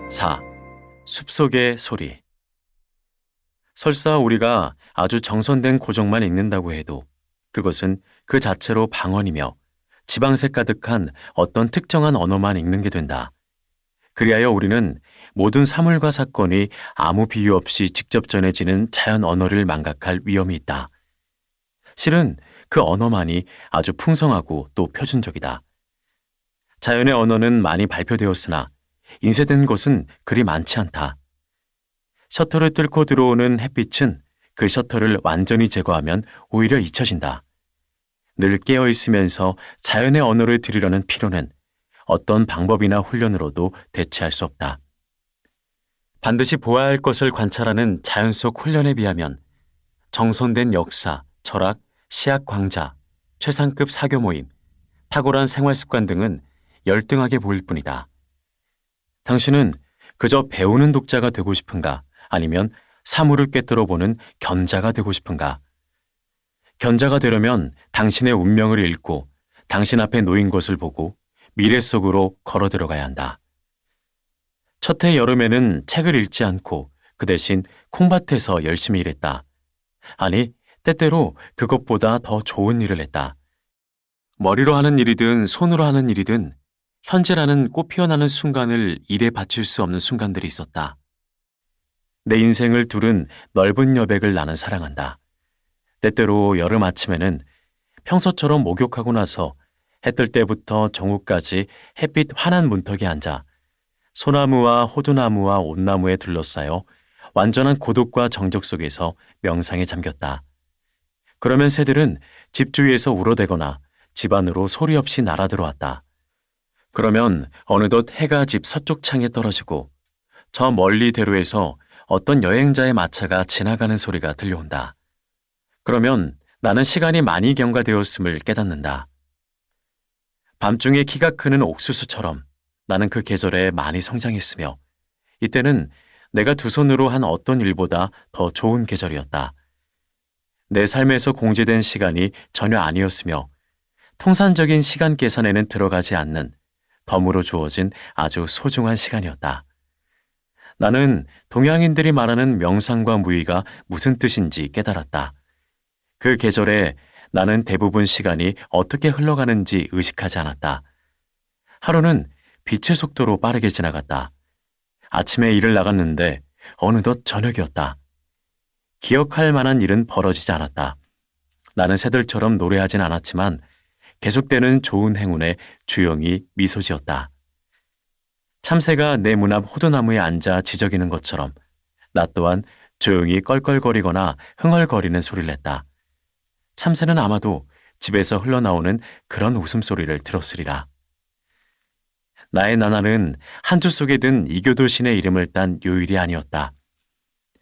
4. 숲속의 소리. 설사 우리가 아주 정선된 고정만 읽는다고 해도 그것은 그 자체로 방언이며 지방색 가득한 어떤 특정한 언어만 읽는 게 된다. 그리하여 우리는 모든 사물과 사건이 아무 비유 없이 직접 전해지는 자연 언어를 망각할 위험이 있다. 실은 그 언어만이 아주 풍성하고 또 표준적이다. 자연의 언어는 많이 발표되었으나 인쇄된 것은 그리 많지 않다. 셔터를 뚫고 들어오는 햇빛은 그 셔터를 완전히 제거하면 오히려 잊혀진다. 늘 깨어있으면서 자연의 언어를 들으려는 필요는 어떤 방법이나 훈련으로도 대체할 수 없다. 반드시 보아야 할 것을 관찰하는 자연 속 훈련에 비하면 정선된 역사, 철학, 시학 강좌, 최상급 사교 모임, 탁월한 생활 습관 등은 열등하게 보일 뿐이다. 당신은 그저 배우는 독자가 되고 싶은가? 아니면 사물을 꿰뚫어 보는 견자가 되고 싶은가? 견자가 되려면 당신의 운명을 읽고 당신 앞에 놓인 것을 보고 미래 속으로 걸어 들어가야 한다. 첫 해 여름에는 책을 읽지 않고 그 대신 콩밭에서 열심히 일했다. 아니, 때때로 그것보다 더 좋은 일을 했다. 머리로 하는 일이든 손으로 하는 일이든 현재라는 꽃 피어나는 순간을 일에 바칠 수 없는 순간들이 있었다. 내 인생을 두른 넓은 여백을 나는 사랑한다. 때때로 여름 아침에는 평소처럼 목욕하고 나서 해 뜰 때부터 정오까지 햇빛 환한 문턱에 앉아 소나무와 호두나무와 온나무에 둘러싸여 완전한 고독과 정적 속에서 명상에 잠겼다. 그러면 새들은 집 주위에서 울어대거나 집 안으로 소리 없이 날아들어왔다. 그러면 어느덧 해가 집 서쪽 창에 떨어지고 저 멀리 대로에서 어떤 여행자의 마차가 지나가는 소리가 들려온다. 그러면 나는 시간이 많이 경과되었음을 깨닫는다. 밤중에 키가 크는 옥수수처럼 나는 그 계절에 많이 성장했으며 이때는 내가 두 손으로 한 어떤 일보다 더 좋은 계절이었다. 내 삶에서 공제된 시간이 전혀 아니었으며 통산적인 시간 계산에는 들어가지 않는 덤으로 주어진 아주 소중한 시간이었다. 나는 동양인들이 말하는 명상과 무의가 무슨 뜻인지 깨달았다. 그 계절에 나는 대부분 시간이 어떻게 흘러가는지 의식하지 않았다. 하루는 빛의 속도로 빠르게 지나갔다. 아침에 일을 나갔는데 어느덧 저녁이었다. 기억할 만한 일은 벌어지지 않았다. 나는 새들처럼 노래하진 않았지만 계속되는 좋은 행운에 주영이 미소 지었다. 참새가 내 문 앞 호두나무에 앉아 지저귀는 것처럼 나 또한 조용히 껄껄거리거나 흥얼거리는 소리를 냈다. 참새는 아마도 집에서 흘러나오는 그런 웃음소리를 들었으리라. 나의 나날은 한 주 속에 든 이교도 신의 이름을 딴 요일이 아니었다.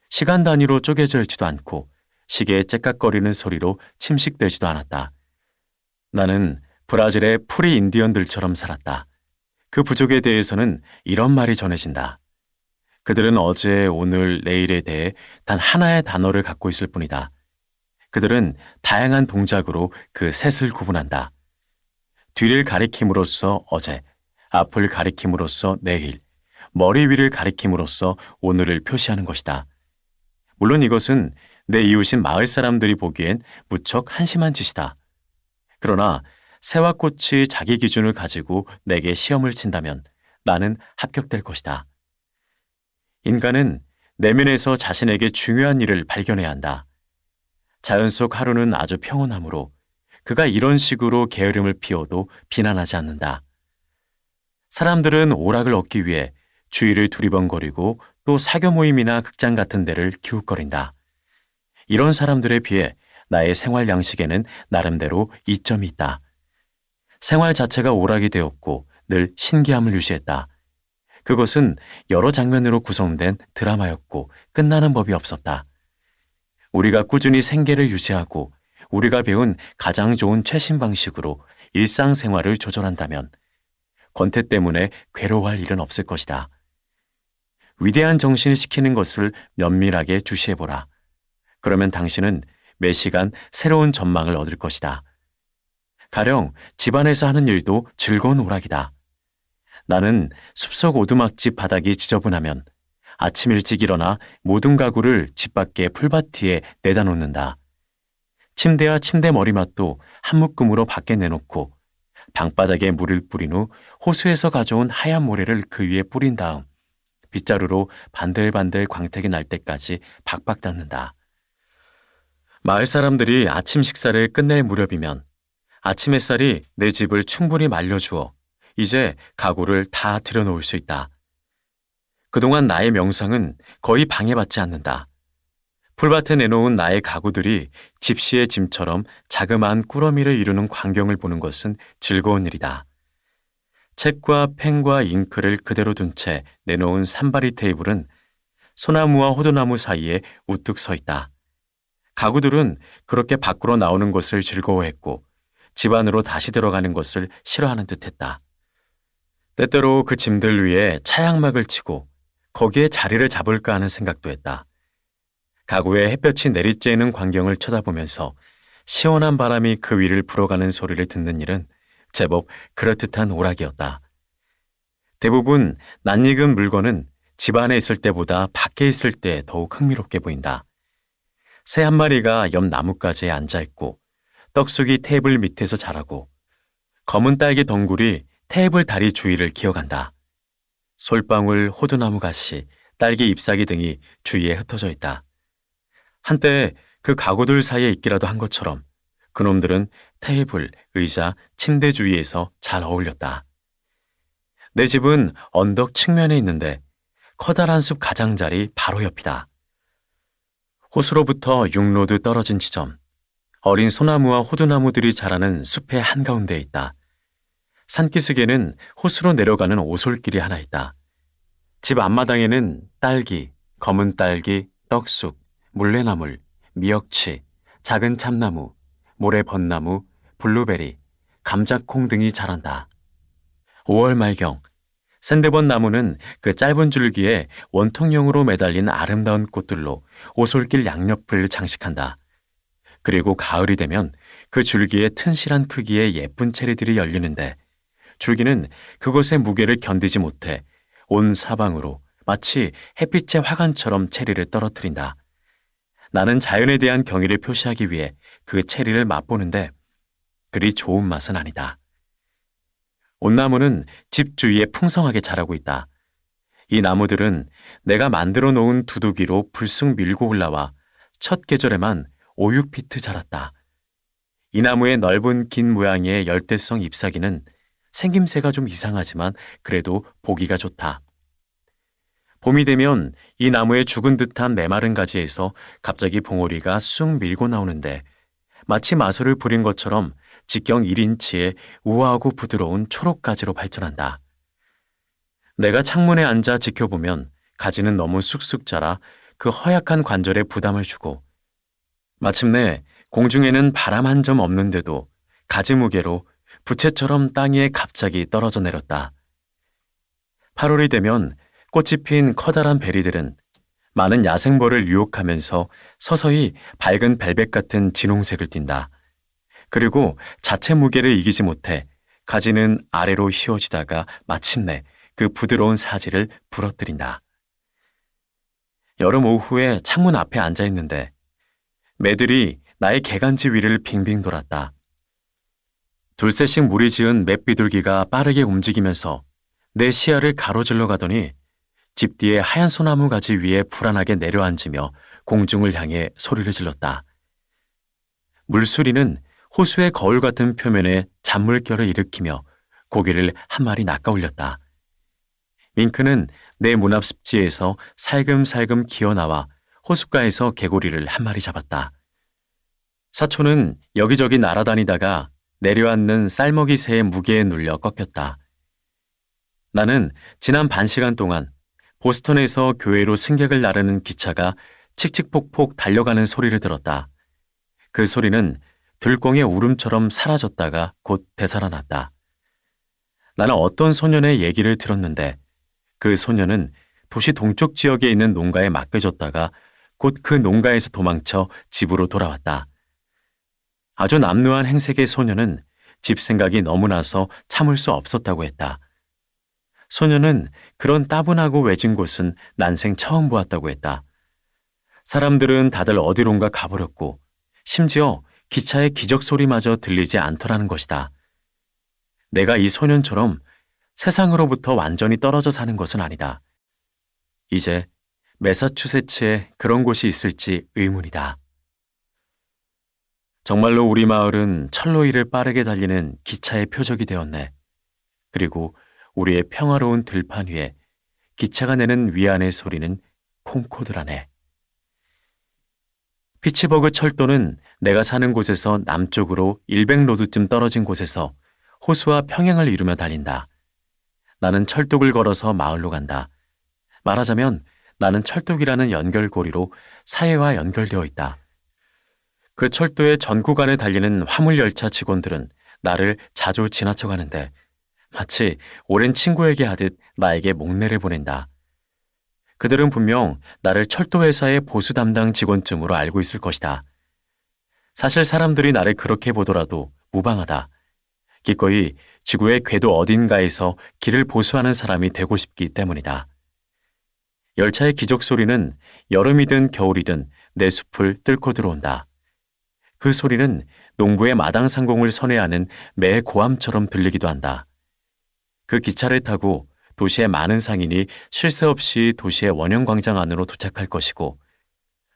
시간 단위로 쪼개져 있지도 않고 시계의 째깍거리는 소리로 침식되지도 않았다. 나는 브라질의 프리 인디언들처럼 살았다. 그 부족에 대해서는 이런 말이 전해진다. 그들은 어제, 오늘, 내일에 대해 단 하나의 단어를 갖고 있을 뿐이다. 그들은 다양한 동작으로 그 셋을 구분한다. 뒤를 가리킴으로써 어제, 앞을 가리킴으로써 내일, 머리 위를 가리킴으로써 오늘을 표시하는 것이다. 물론 이것은 내 이웃인 마을 사람들이 보기엔 무척 한심한 짓이다. 그러나 새와 꽃이 자기 기준을 가지고 내게 시험을 친다면 나는 합격될 것이다. 인간은 내면에서 자신에게 중요한 일을 발견해야 한다. 자연 속 하루는 아주 평온하므로 그가 이런 식으로 게으름을 피워도 비난하지 않는다. 사람들은 오락을 얻기 위해 주위를 두리번거리고 또 사교 모임이나 극장 같은 데를 기웃거린다. 이런 사람들에 비해 나의 생활 양식에는 나름대로 이점이 있다. 생활 자체가 오락이 되었고 늘 신기함을 유지했다. 그것은 여러 장면으로 구성된 드라마였고 끝나는 법이 없었다. 우리가 꾸준히 생계를 유지하고 우리가 배운 가장 좋은 최신 방식으로 일상생활을 조절한다면 권태 때문에 괴로워할 일은 없을 것이다. 위대한 정신을 시키는 것을 면밀하게 주시해보라. 그러면 당신은 매 시간 새로운 전망을 얻을 것이다. 가령 집안에서 하는 일도 즐거운 오락이다. 나는 숲속 오두막집 바닥이 지저분하면 아침 일찍 일어나 모든 가구를 집 밖에 풀밭에 내다 놓는다. 침대와 침대 머리맡도 한 묶음으로 밖에 내놓고 방바닥에 물을 뿌린 후 호수에서 가져온 하얀 모래를 그 위에 뿌린 다음 빗자루로 반들반들 광택이 날 때까지 박박 닦는다. 마을 사람들이 아침 식사를 끝낼 무렵이면 아침 햇살이 내 집을 충분히 말려주어 이제 가구를 다 들여놓을 수 있다. 그동안 나의 명상은 거의 방해받지 않는다. 풀밭에 내놓은 나의 가구들이 집시의 짐처럼 자그마한 꾸러미를 이루는 광경을 보는 것은 즐거운 일이다. 책과 펜과 잉크를 그대로 둔 채 내놓은 산바리 테이블은 소나무와 호두나무 사이에 우뚝 서 있다. 가구들은 그렇게 밖으로 나오는 것을 즐거워했고 집 안으로 다시 들어가는 것을 싫어하는 듯했다. 때때로 그 짐들 위에 차양막을 치고 거기에 자리를 잡을까 하는 생각도 했다. 가구에 햇볕이 내리쬐는 광경을 쳐다보면서 시원한 바람이 그 위를 불어가는 소리를 듣는 일은 제법 그럴듯한 오락이었다. 대부분 낯익은 물건은 집 안에 있을 때보다 밖에 있을 때 더욱 흥미롭게 보인다. 새 한 마리가 옆 나뭇가지에 앉아있고 떡숙이 테이블 밑에서 자라고 검은 딸기 덩굴이 테이블 다리 주위를 기어간다. 솔방울, 호두나무 가시, 딸기 잎사귀 등이 주위에 흩어져 있다. 한때 그 가구들 사이에 있기라도 한 것처럼 그놈들은 테이블, 의자, 침대 주위에서 잘 어울렸다. 내 집은 언덕 측면에 있는데 커다란 숲 가장자리 바로 옆이다. 호수로부터 6로드 떨어진 지점, 어린 소나무와 호두나무들이 자라는 숲의 한가운데에 있다. 산기슭에는 호수로 내려가는 오솔길이 하나 있다. 집 앞마당에는 딸기, 검은 딸기, 떡쑥, 물레나물, 미역치, 작은 참나무, 모래벚나무, 블루베리, 감자콩 등이 자란다. 5월 말경, 샌드번 나무는 그 짧은 줄기에 원통형으로 매달린 아름다운 꽃들로 오솔길 양옆을 장식한다. 그리고 가을이 되면 그 줄기에 튼실한 크기의 예쁜 체리들이 열리는데 줄기는 그것의 무게를 견디지 못해 온 사방으로 마치 햇빛의 화관처럼 체리를 떨어뜨린다. 나는 자연에 대한 경의를 표시하기 위해 그 체리를 맛보는데 그리 좋은 맛은 아니다. 온나무는 집 주위에 풍성하게 자라고 있다. 이 나무들은 내가 만들어 놓은 두둑이로 불쑥 밀고 올라와 첫 계절에만 5, 6피트 자랐다. 이 나무의 넓은 긴 모양의 열대성 잎사귀는 생김새가 좀 이상하지만 그래도 보기가 좋다. 봄이 되면 이 나무의 죽은 듯한 메마른 가지에서 갑자기 봉오리가 쑥 밀고 나오는데 마치 마술을 부린 것처럼 직경 1인치의 우아하고 부드러운 초록가지로 발전한다. 내가 창문에 앉아 지켜보면 가지는 너무 쑥쑥 자라 그 허약한 관절에 부담을 주고 마침내 공중에는 바람 한 점 없는데도 가지 무게로 부채처럼 땅 위에 갑자기 떨어져 내렸다. 8월이 되면 꽃이 핀 커다란 베리들은 많은 야생벌을 유혹하면서 서서히 밝은 벨벳 같은 진홍색을 띈다. 그리고 자체 무게를 이기지 못해 가지는 아래로 휘어지다가 마침내 그 부드러운 사지를 부러뜨린다. 여름 오후에 창문 앞에 앉아 있는데 매들이 나의 개간지 위를 빙빙 돌았다. 둘셋씩 무리 지은 맷비둘기가 빠르게 움직이면서 내 시야를 가로질러 가더니 집 뒤에 하얀 소나무 가지 위에 불안하게 내려앉으며 공중을 향해 소리를 질렀다. 물수리는 호수의 거울 같은 표면에 잔물결을 일으키며 고개를 한 마리 낚아올렸다. 밍크는 내 문 앞 습지에서 살금살금 기어나와 호숫가에서 개구리를 한 마리 잡았다. 사초는 여기저기 날아다니다가 내려앉는 쌀먹이 새의 무게에 눌려 꺾였다. 나는 지난 반 시간 동안 보스턴에서 교회로 승객을 나르는 기차가 칙칙폭폭 달려가는 소리를 들었다. 그 소리는 들공의 울음처럼 사라졌다가 곧 되살아났다. 나는 어떤 소년의 얘기를 들었는데 그 소년은 도시 동쪽 지역에 있는 농가에 맡겨졌다가 곧 그 농가에서 도망쳐 집으로 돌아왔다. 아주 남루한 행색의 소년은 집 생각이 너무 나서 참을 수 없었다고 했다. 소녀는 그런 따분하고 외진 곳은 난생 처음 보았다고 했다. 사람들은 다들 어디론가 가버렸고 심지어 기차의 기적 소리마저 들리지 않더라는 것이다. 내가 이 소년처럼 세상으로부터 완전히 떨어져 사는 것은 아니다. 이제 매사추세츠에 그런 곳이 있을지 의문이다. 정말로 우리 마을은 철로 위를 빠르게 달리는 기차의 표적이 되었네. 그리고 우리의 평화로운 들판 위에 기차가 내는 위안의 소리는 콩코드라네. 피츠버그 철도는 내가 사는 곳에서 남쪽으로 100로드쯤 떨어진 곳에서 호수와 평행을 이루며 달린다. 나는 철도를 걸어서 마을로 간다. 말하자면 나는 철도기라는 연결고리로 사회와 연결되어 있다. 그 철도의 전 구간에 달리는 화물열차 직원들은 나를 자주 지나쳐가는데 마치 오랜 친구에게 하듯 나에게 목례를 보낸다. 그들은 분명 나를 철도회사의 보수 담당 직원쯤으로 알고 있을 것이다. 사실 사람들이 나를 그렇게 보더라도 무방하다. 기꺼이 지구의 궤도 어딘가에서 길을 보수하는 사람이 되고 싶기 때문이다. 열차의 기적 소리는 여름이든 겨울이든 내 숲을 뚫고 들어온다. 그 소리는 농부의 마당 상공을 선회하는 매 고함처럼 들리기도 한다. 그 기차를 타고 도시의 많은 상인이 쉴 새 없이 도시의 원형광장 안으로 도착할 것이고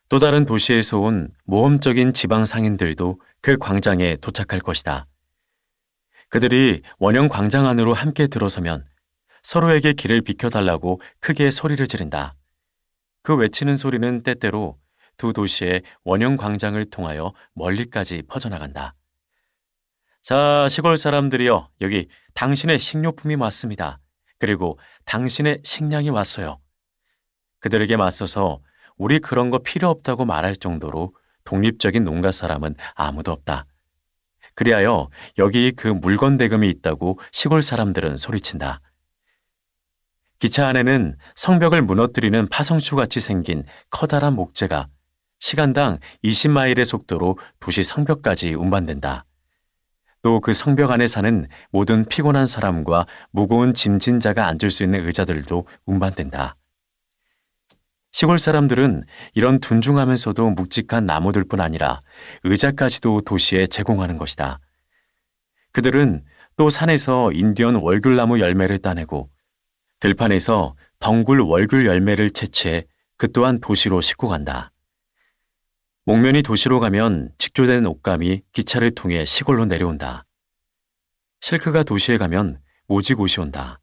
또 다른 도시에서 온 모험적인 지방 상인들도 그 광장에 도착할 것이다. 그들이 원형광장 안으로 함께 들어서면 서로에게 길을 비켜달라고 크게 소리를 지른다. 그 외치는 소리는 때때로 두 도시의 원형광장을 통하여 멀리까지 퍼져나간다. 자, 시골 사람들이여, 여기 당신의 식료품이 왔습니다. 그리고 당신의 식량이 왔어요. 그들에게 맞서서 우리 그런 거 필요 없다고 말할 정도로 독립적인 농가 사람은 아무도 없다. 그리하여 여기 그 물건 대금이 있다고 시골 사람들은 소리친다. 기차 안에는 성벽을 무너뜨리는 파성추같이 생긴 커다란 목재가 시간당 20마일의 속도로 도시 성벽까지 운반된다. 또 그 성벽 안에 사는 모든 피곤한 사람과 무거운 짐진 자가 앉을 수 있는 의자들도 운반된다. 시골 사람들은 이런 둔중하면서도 묵직한 나무들뿐 아니라 의자까지도 도시에 제공하는 것이다. 그들은 또 산에서 인디언 월귤나무 열매를 따내고 들판에서 덩굴 월귤 열매를 채취해 그 또한 도시로 싣고 간다. 목면이 도시로 가면 직조된 옷감이 기차를 통해 시골로 내려온다. 실크가 도시에 가면 모직옷이 온다.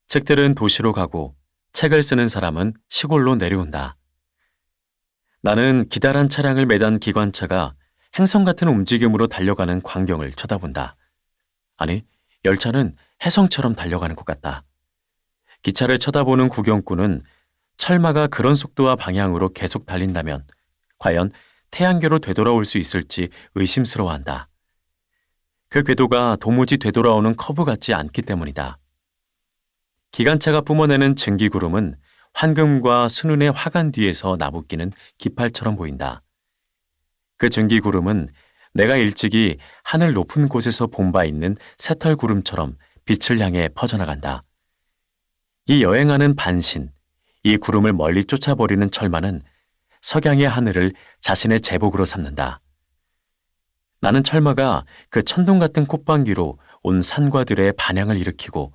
책들은 도시로 가고 책을 쓰는 사람은 시골로 내려온다. 나는 기다란 차량을 매단 기관차가 행성 같은 움직임으로 달려가는 광경을 쳐다본다. 아니, 열차는 혜성처럼 달려가는 것 같다. 기차를 쳐다보는 구경꾼은 철마가 그런 속도와 방향으로 계속 달린다면 과연 태양계로 되돌아올 수 있을지 의심스러워한다. 그 궤도가 도무지 되돌아오는 커브 같지 않기 때문이다. 기관차가 뿜어내는 증기구름은 황금과 순운의 화관 뒤에서 나부끼는 깃발처럼 보인다. 그 증기구름은 내가 일찍이 하늘 높은 곳에서 본 바 있는 새털구름처럼 빛을 향해 퍼져나간다. 이 여행하는 반신, 이 구름을 멀리 쫓아버리는 철마는 석양의 하늘을 자신의 제복으로 삼는다. 나는 철마가 그 천둥 같은 콧방귀로 온 산과들의 반향을 일으키고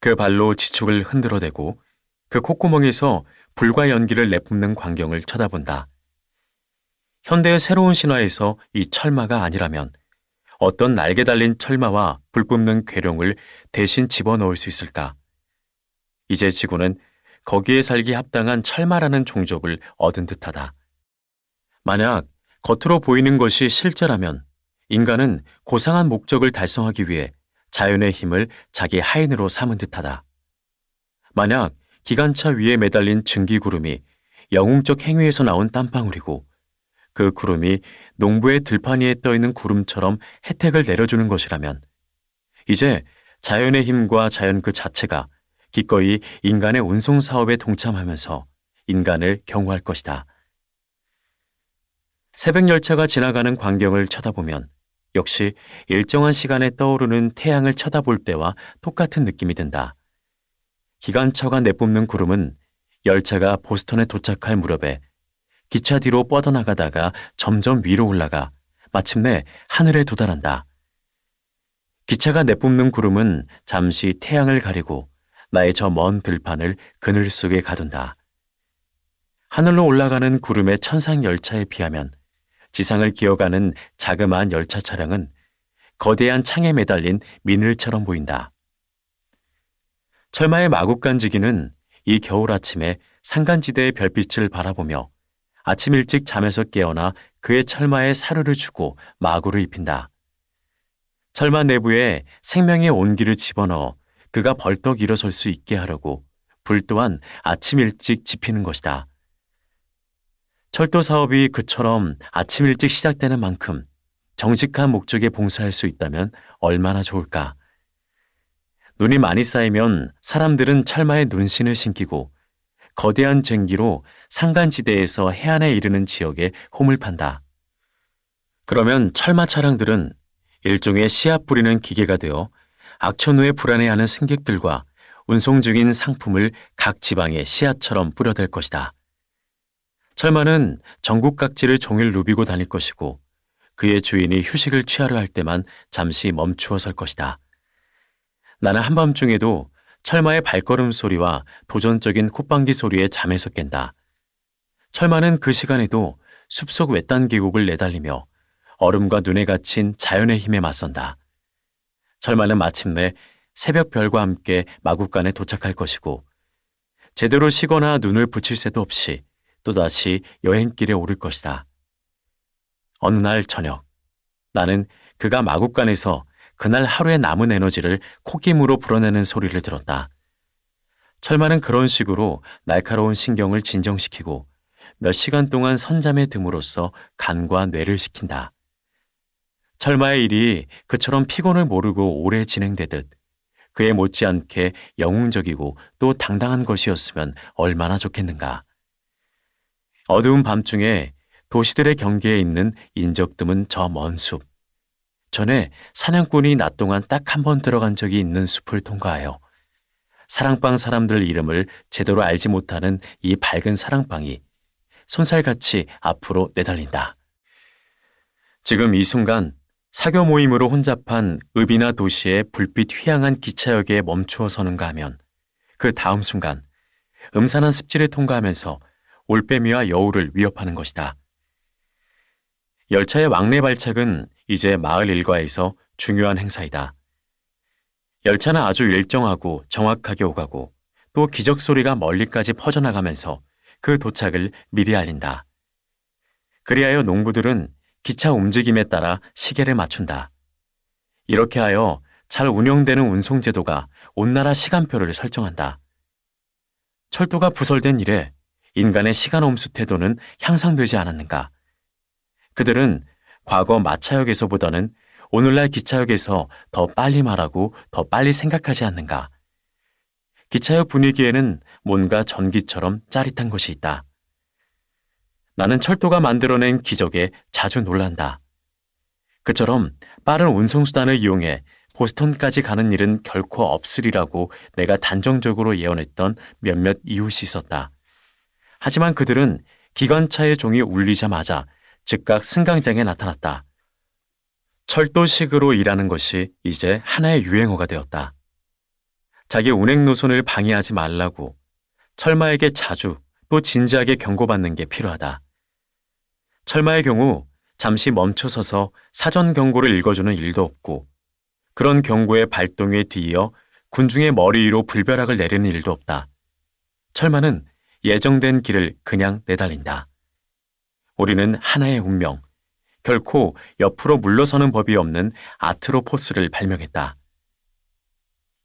그 발로 지축을 흔들어대고 그 콧구멍에서 불과 연기를 내뿜는 광경을 쳐다본다. 현대의 새로운 신화에서 이 철마가 아니라면 어떤 날개 달린 철마와 불 뿜는 괴룡을 대신 집어넣을 수 있을까? 이제 지구는 거기에 살기 합당한 철마라는 종족을 얻은 듯하다. 만약 겉으로 보이는 것이 실제라면 인간은 고상한 목적을 달성하기 위해 자연의 힘을 자기 하인으로 삼은 듯하다. 만약 기관차 위에 매달린 증기구름이 영웅적 행위에서 나온 땀방울이고 그 구름이 농부의 들판 위에 떠있는 구름처럼 혜택을 내려주는 것이라면 이제 자연의 힘과 자연 그 자체가 기꺼이 인간의 운송 사업에 동참하면서 인간을 경호할 것이다. 새벽 열차가 지나가는 광경을 쳐다보면 역시 일정한 시간에 떠오르는 태양을 쳐다볼 때와 똑같은 느낌이 든다. 기관차가 내뿜는 구름은 열차가 보스턴에 도착할 무렵에 기차 뒤로 뻗어나가다가 점점 위로 올라가 마침내 하늘에 도달한다. 기차가 내뿜는 구름은 잠시 태양을 가리고 나의 저 먼 들판을 그늘 속에 가둔다. 하늘로 올라가는 구름의 천상 열차에 비하면 지상을 기어가는 자그마한 열차 차량은 거대한 창에 매달린 미늘처럼 보인다. 철마의 마국간지기는 이 겨울 아침에 산간지대의 별빛을 바라보며 아침 일찍 잠에서 깨어나 그의 철마에 사료를 주고 마구를 입힌다. 철마 내부에 생명의 온기를 집어넣어 그가 벌떡 일어설 수 있게 하려고 불 또한 아침 일찍 지피는 것이다. 철도 사업이 그처럼 아침 일찍 시작되는 만큼 정직한 목적에 봉사할 수 있다면 얼마나 좋을까. 눈이 많이 쌓이면 사람들은 철마에 눈신을 심기고 거대한 쟁기로 산간지대에서 해안에 이르는 지역에 홈을 판다. 그러면 철마 차량들은 일종의 씨앗 뿌리는 기계가 되어 악천 후에 불안해하는 승객들과 운송 중인 상품을 각 지방에 씨앗처럼 뿌려댈 것이다. 철마는 전국 각지를 종일 누비고 다닐 것이고 그의 주인이 휴식을 취하려 할 때만 잠시 멈추어 설 것이다. 나는 한밤중에도 철마의 발걸음 소리와 도전적인 콧방귀 소리에 잠에서 깬다. 철마는 그 시간에도 숲속 외딴 계곡을 내달리며 얼음과 눈에 갇힌 자연의 힘에 맞선다. 철마는 마침내 새벽 별과 함께 마국간에 도착할 것이고 제대로 쉬거나 눈을 붙일 새도 없이 또다시 여행길에 오를 것이다. 어느 날 저녁, 나는 그가 마국간에서 그날 하루의 남은 에너지를 콧김으로 불어내는 소리를 들었다. 철마는 그런 식으로 날카로운 신경을 진정시키고 몇 시간 동안 선잠에 듦으로써 간과 뇌를 식힌다. 철마의 일이 그처럼 피곤을 모르고 오래 진행되듯 그에 못지않게 영웅적이고 또 당당한 것이었으면 얼마나 좋겠는가. 어두운 밤중에 도시들의 경계에 있는 인적드문 저 먼 숲. 전에 사냥꾼이 낮 동안 딱 한 번 들어간 적이 있는 숲을 통과하여 사랑방 사람들 이름을 제대로 알지 못하는 이 밝은 사랑방이 손살같이 앞으로 내달린다. 지금 이 순간 사교 모임으로 혼잡한 읍이나 도시의 불빛 휘황한 기차역에 멈추어 서는가 하면 그 다음 순간 음산한 습지를 통과하면서 올빼미와 여우를 위협하는 것이다. 열차의 왕래 발착은 이제 마을 일과에서 중요한 행사이다. 열차는 아주 일정하고 정확하게 오가고 또 기적 소리가 멀리까지 퍼져나가면서 그 도착을 미리 알린다. 그리하여 농부들은 기차 움직임에 따라 시계를 맞춘다. 이렇게 하여 잘 운영되는 운송제도가 온 나라 시간표를 설정한다. 철도가 부설된 이래 인간의 시간 옴수 태도는 향상되지 않았는가? 그들은 과거 마차역에서보다는 오늘날 기차역에서 더 빨리 말하고 더 빨리 생각하지 않는가? 기차역 분위기에는 뭔가 전기처럼 짜릿한 것이 있다. 나는 철도가 만들어낸 기적에 자주 놀란다. 그처럼 빠른 운송수단을 이용해 보스턴까지 가는 일은 결코 없으리라고 내가 단정적으로 예언했던 몇몇 이웃이 있었다. 하지만 그들은 기관차의 종이 울리자마자 즉각 승강장에 나타났다. 철도식으로 일하는 것이 이제 하나의 유행어가 되었다. 자기 운행 노선을 방해하지 말라고 철마에게 자주 또 진지하게 경고받는 게 필요하다. 철마의 경우 잠시 멈춰서서 사전 경고를 읽어주는 일도 없고 그런 경고의 발동에 뒤이어 군중의 머리 위로 불벼락을 내리는 일도 없다. 철마는 예정된 길을 그냥 내달린다. 우리는 하나의 운명, 결코 옆으로 물러서는 법이 없는 아트로포스를 발명했다.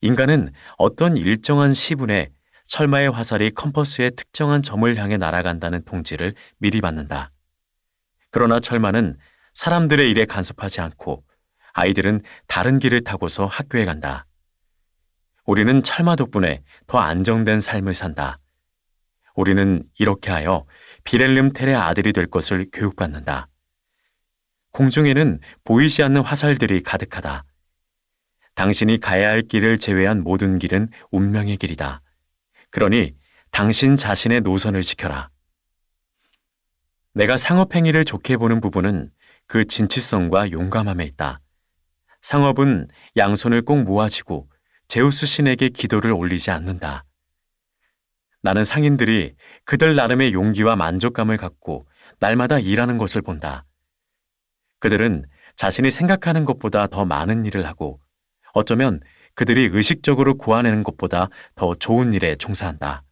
인간은 어떤 일정한 시분에 철마의 화살이 컴퍼스의 특정한 점을 향해 날아간다는 통지를 미리 받는다. 그러나 철마는 사람들의 일에 간섭하지 않고 아이들은 다른 길을 타고서 학교에 간다. 우리는 철마 덕분에 더 안정된 삶을 산다. 우리는 이렇게 하여 비렐름 텔의 아들이 될 것을 교육받는다. 공중에는 보이지 않는 화살들이 가득하다. 당신이 가야 할 길을 제외한 모든 길은 운명의 길이다. 그러니 당신 자신의 노선을 지켜라. 내가 상업행위를 좋게 보는 부분은 그 진취성과 용감함에 있다. 상업은 양손을 꼭 모아쥐고 제우스 신에게 기도를 올리지 않는다. 나는 상인들이 그들 나름의 용기와 만족감을 갖고 날마다 일하는 것을 본다. 그들은 자신이 생각하는 것보다 더 많은 일을 하고 어쩌면 그들이 의식적으로 구하내는 것보다 더 좋은 일에 종사한다.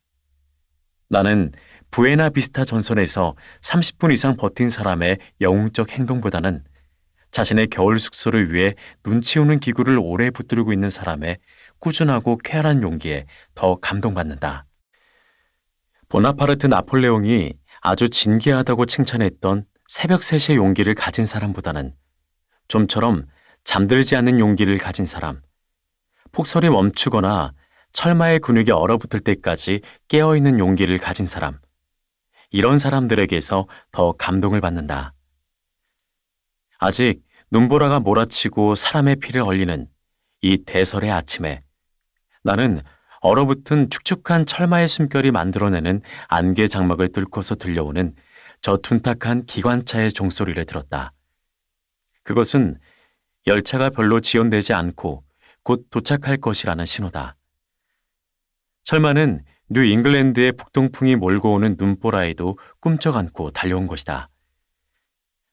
나는 부에나비스타 전선에서 30분 이상 버틴 사람의 영웅적 행동보다는 자신의 겨울 숙소를 위해 눈치우는 기구를 오래 붙들고 있는 사람의 꾸준하고 쾌활한 용기에 더 감동받는다. 보나파르트 나폴레옹이 아주 진귀하다고 칭찬했던 새벽 3시의 용기를 가진 사람보다는 좀처럼 잠들지 않는 용기를 가진 사람, 폭설이 멈추거나 철마의 근육이 얼어붙을 때까지 깨어있는 용기를 가진 사람, 이런 사람들에게서 더 감동을 받는다. 아직 눈보라가 몰아치고 사람의 피를 흘리는 이 대설의 아침에 나는 얼어붙은 축축한 철마의 숨결이 만들어내는 안개 장막을 뚫고서 들려오는 저 둔탁한 기관차의 종소리를 들었다. 그것은 열차가 별로 지연되지 않고 곧 도착할 것이라는 신호다. 철마는 뉴 잉글랜드의 북동풍이 몰고 오는 눈보라에도 꿈쩍 않고 달려온 것이다.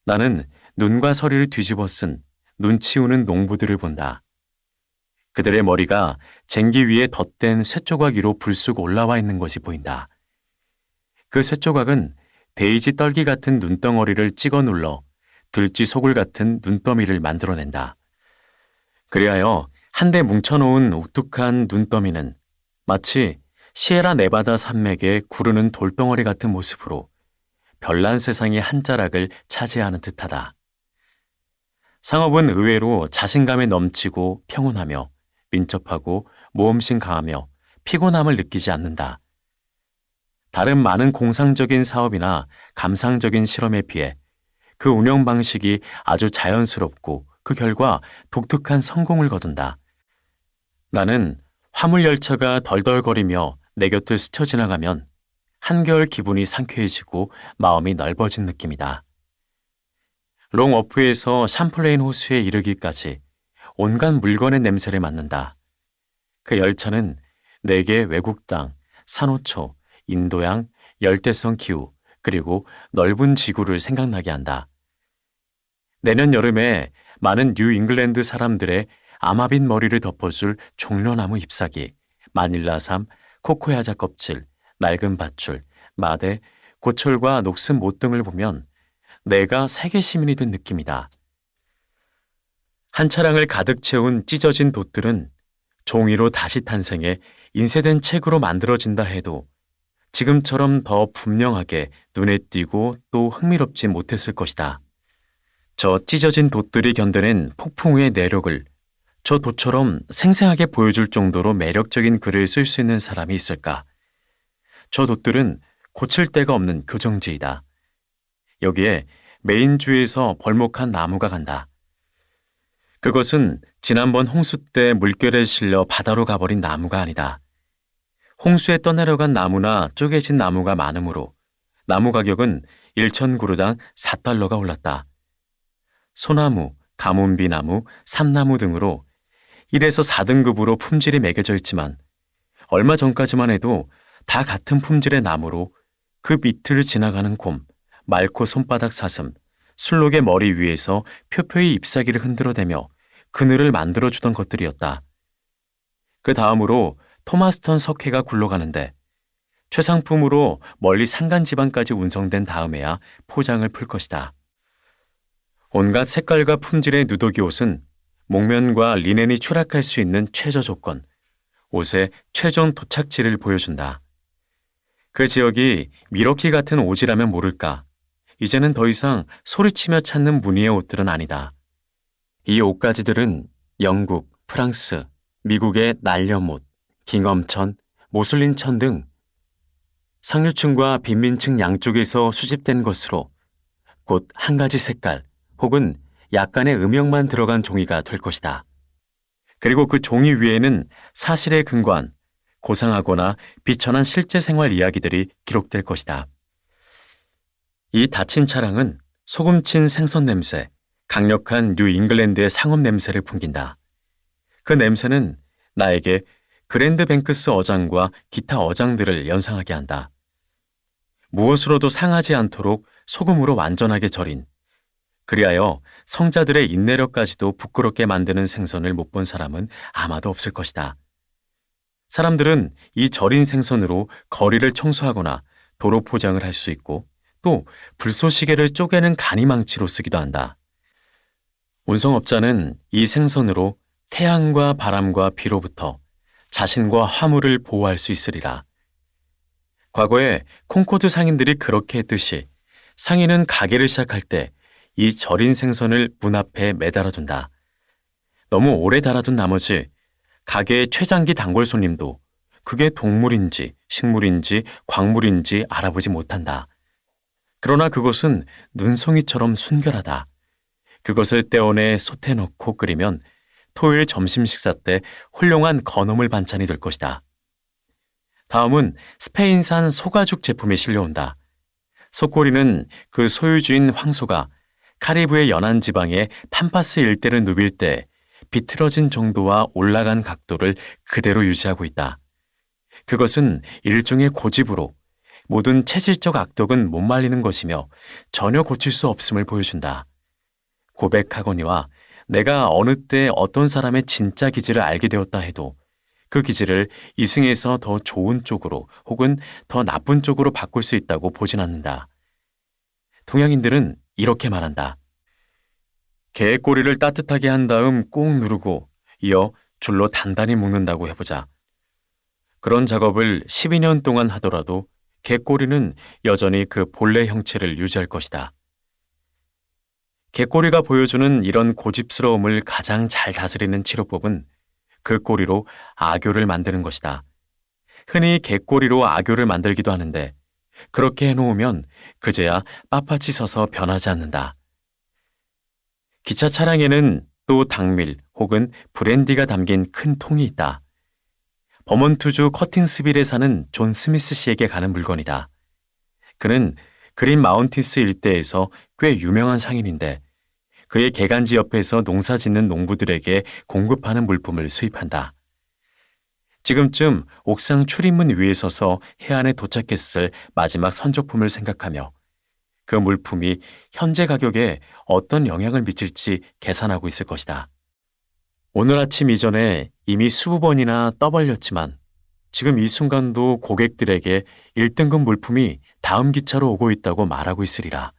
나는 눈과 서리를 뒤집어 쓴 눈치우는 농부들을 본다. 그들의 머리가 쟁기 위에 덧댄 쇠조각 위로 불쑥 올라와 있는 것이 보인다. 그 쇠조각은 데이지 떨기 같은 눈덩어리를 찍어 눌러 들쥐 소굴 같은 눈더미를 만들어낸다. 그리하여 한데 뭉쳐놓은 우뚝한 눈더미는 마치 시에라 네바다 산맥의 구르는 돌덩어리 같은 모습으로 별난 세상의 한 자락을 차지하는 듯하다. 상업은 의외로 자신감에 넘치고 평온하며 민첩하고 모험심 강하며 피곤함을 느끼지 않는다. 다른 많은 공상적인 사업이나 감상적인 실험에 비해 그 운영 방식이 아주 자연스럽고 그 결과 독특한 성공을 거둔다. 나는 화물열차가 덜덜거리며 내 곁을 스쳐 지나가면 한결 기분이 상쾌해지고 마음이 넓어진 느낌이다. 롱워프에서 샴플레인 호수에 이르기까지 온갖 물건의 냄새를 맡는다. 그 열차는 내게 외국 땅, 산호초, 인도양, 열대성 기후, 그리고 넓은 지구를 생각나게 한다. 내년 여름에 많은 뉴 잉글랜드 사람들의 아마빛 머리를 덮어줄 종려나무 잎사귀, 마닐라삼, 코코야자 껍질, 낡은 밧줄, 마대, 고철과 녹슨 못 등을 보면 내가 세계 시민이 된 느낌이다. 한 차량을 가득 채운 찢어진 돛들은 종이로 다시 탄생해 인쇄된 책으로 만들어진다 해도 지금처럼 더 분명하게 눈에 띄고 또 흥미롭지 못했을 것이다. 저 찢어진 돛들이 견뎌낸 폭풍우의 내력을 저 돛처럼 생생하게 보여줄 정도로 매력적인 글을 쓸 수 있는 사람이 있을까? 저 돛들은 고칠 데가 없는 교정지이다. 여기에 메인주에서 벌목한 나무가 간다. 그것은 지난번 홍수 때 물결에 실려 바다로 가버린 나무가 아니다. 홍수에 떠내려간 나무나 쪼개진 나무가 많으므로 나무 가격은 1,000구르당 4달러가 올랐다. 소나무, 가문비나무, 삼나무 등으로 1에서 4등급으로 품질이 매겨져 있지만 얼마 전까지만 해도 다 같은 품질의 나무로 그 밑을 지나가는 곰, 말코 손바닥 사슴, 술록의 머리 위에서 표표히 잎사귀를 흔들어대며 그늘을 만들어주던 것들이었다. 그 다음으로 토마스턴 석회가 굴러가는데 최상품으로 멀리 산간지방까지 운송된 다음에야 포장을 풀 것이다. 온갖 색깔과 품질의 누더기 옷은 목면과 리넨이 추락할 수 있는 최저 조건, 옷의 최종 도착지를 보여준다. 그 지역이 미러키 같은 오지라면 모를까, 이제는 더 이상 소리치며 찾는 무늬의 옷들은 아니다. 이 옷가지들은 영국, 프랑스, 미국의 날려못, 깅엄천, 모슬린천 등 상류층과 빈민층 양쪽에서 수집된 것으로 곧 한 가지 색깔 혹은 약간의 음영만 들어간 종이가 될 것이다. 그리고 그 종이 위에는 사실에 근거한 고상하거나 비천한 실제 생활 이야기들이 기록될 것이다. 이 닫힌 차량은 소금친 생선 냄새, 강력한 뉴 잉글랜드의 상업 냄새를 풍긴다. 그 냄새는 나에게 그랜드 뱅크스 어장과 기타 어장들을 연상하게 한다. 무엇으로도 상하지 않도록 소금으로 완전하게 절인, 그리하여 성자들의 인내력까지도 부끄럽게 만드는 생선을 못 본 사람은 아마도 없을 것이다. 사람들은 이 절인 생선으로 거리를 청소하거나 도로 포장을 할 수 있고 또 불쏘시개를 쪼개는 가니망치로 쓰기도 한다. 운송업자는 이 생선으로 태양과 바람과 비로부터 자신과 화물을 보호할 수 있으리라. 과거에 콩코드 상인들이 그렇게 했듯이 상인은 가게를 시작할 때 이 절인 생선을 문 앞에 매달아둔다. 너무 오래 달아둔 나머지 가게의 최장기 단골 손님도 그게 동물인지 식물인지 광물인지 알아보지 못한다. 그러나 그것은 눈송이처럼 순결하다. 그것을 떼어내 솥에 넣고 끓이면 토요일 점심 식사 때 훌륭한 건어물 반찬이 될 것이다. 다음은 스페인산 소가죽 제품이 실려온다. 소꼬리는 그 소유주인 황소가 카리브의 연안 지방의 팜파스 일대를 누빌 때 비틀어진 정도와 올라간 각도를 그대로 유지하고 있다. 그것은 일종의 고집으로 모든 체질적 악덕은 못 말리는 것이며 전혀 고칠 수 없음을 보여준다. 고백하거니와 내가 어느 때 어떤 사람의 진짜 기질을 알게 되었다 해도 그 기질을 이승에서 더 좋은 쪽으로 혹은 더 나쁜 쪽으로 바꿀 수 있다고 보진 않는다. 동양인들은 이렇게 말한다. 개의 꼬리를 따뜻하게 한 다음 꾹 누르고 이어 줄로 단단히 묶는다고 해보자. 그런 작업을 12년 동안 하더라도 개 꼬리는 여전히 그 본래 형체를 유지할 것이다. 개꼬리가 보여주는 이런 고집스러움을 가장 잘 다스리는 치료법은 그 꼬리로 아교를 만드는 것이다. 흔히 개꼬리로 아교를 만들기도 하는데 그렇게 해놓으면 그제야 빳빳이 서서 변하지 않는다. 기차 차량에는 또 당밀 혹은 브랜디가 담긴 큰 통이 있다. 버몬트주 커팅스빌에 사는 존 스미스 씨에게 가는 물건이다. 그는 그린 마운틴스 일대에서 꽤 유명한 상인인데 그의 개간지 옆에서 농사 짓는 농부들에게 공급하는 물품을 수입한다. 지금쯤 옥상 출입문 위에 서서 해안에 도착했을 마지막 선조품을 생각하며 그 물품이 현재 가격에 어떤 영향을 미칠지 계산하고 있을 것이다. 오늘 아침 이전에 이미 수십 번이나 떠벌렸지만 지금 이 순간도 고객들에게 1등급 물품이 다음 기차로 오고 있다고 말하고 있으리라.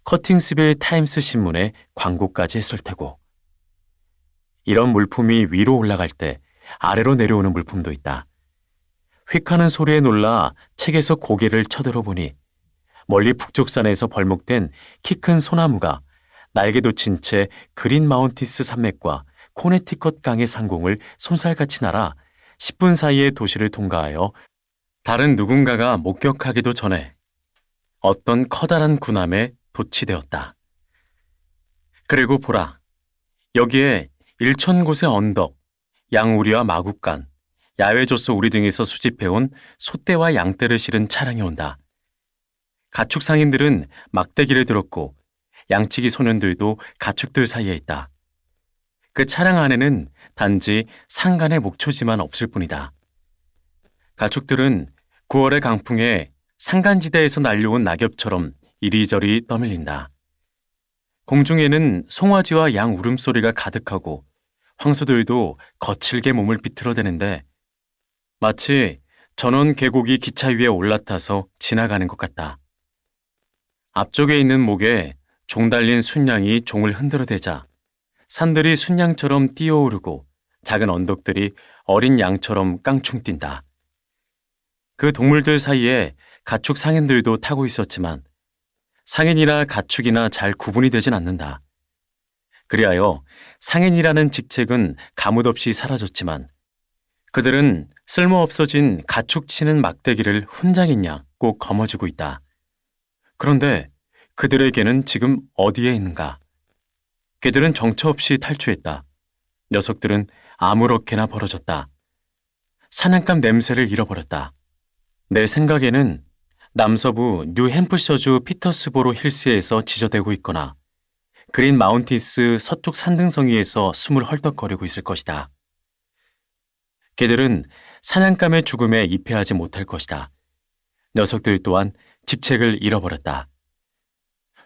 커팅스빌 타임스 신문에 광고까지 했을 테고. 이런 물품이 위로 올라갈 때 아래로 내려오는 물품도 있다. 휙하는 소리에 놀라 책에서 고개를 쳐들어 보니 멀리 북쪽산에서 벌목된 키 큰 소나무가 날개 돋친 채 그린 마운티스 산맥과 코네티컷 강의 상공을 솜살같이 날아 10분 사이에 도시를 통과하여 다른 누군가가 목격하기도 전에 어떤 커다란 군함에 도치되었다. 그리고 보라, 여기에 1,000곳의 언덕, 양우리와 마국간, 야외조소 우리 등에서 수집해온 소떼와 양떼를 실은 차량이 온다. 가축 상인들은 막대기를 들었고 양치기 소년들도 가축들 사이에 있다. 그 차량 안에는 단지 상간의 목초지만 없을 뿐이다. 가축들은 9월의 강풍에 산간지대에서 날려온 낙엽처럼 이리저리 떠밀린다. 공중에는 송아지와 양 울음소리가 가득하고 황소들도 거칠게 몸을 비틀어대는데 마치 전원 계곡이 기차 위에 올라타서 지나가는 것 같다. 앞쪽에 있는 목에 종 달린 순양이 종을 흔들어대자 산들이 순양처럼 뛰어오르고 작은 언덕들이 어린 양처럼 깡충 뛴다. 그 동물들 사이에 가축 상인들도 타고 있었지만 상인이나 가축이나 잘 구분이 되진 않는다. 그리하여 상인이라는 직책은 가뭇없이 사라졌지만 그들은 쓸모없어진 가축 치는 막대기를 훈장인 양 꼭 거머쥐고 있다. 그런데 그들에게는 지금 어디에 있는가? 그들은 정처 없이 탈주했다. 녀석들은 아무렇게나 벌어졌다. 사냥감 냄새를 잃어버렸다. 내 생각에는 남서부 뉴햄프셔주 피터스보로 힐스에서 지저대고 있거나 그린 마운티스 서쪽 산등성이에서 숨을 헐떡거리고 있을 것이다. 개들은 사냥감의 죽음에 입회하지 못할 것이다. 녀석들 또한 직책을 잃어버렸다.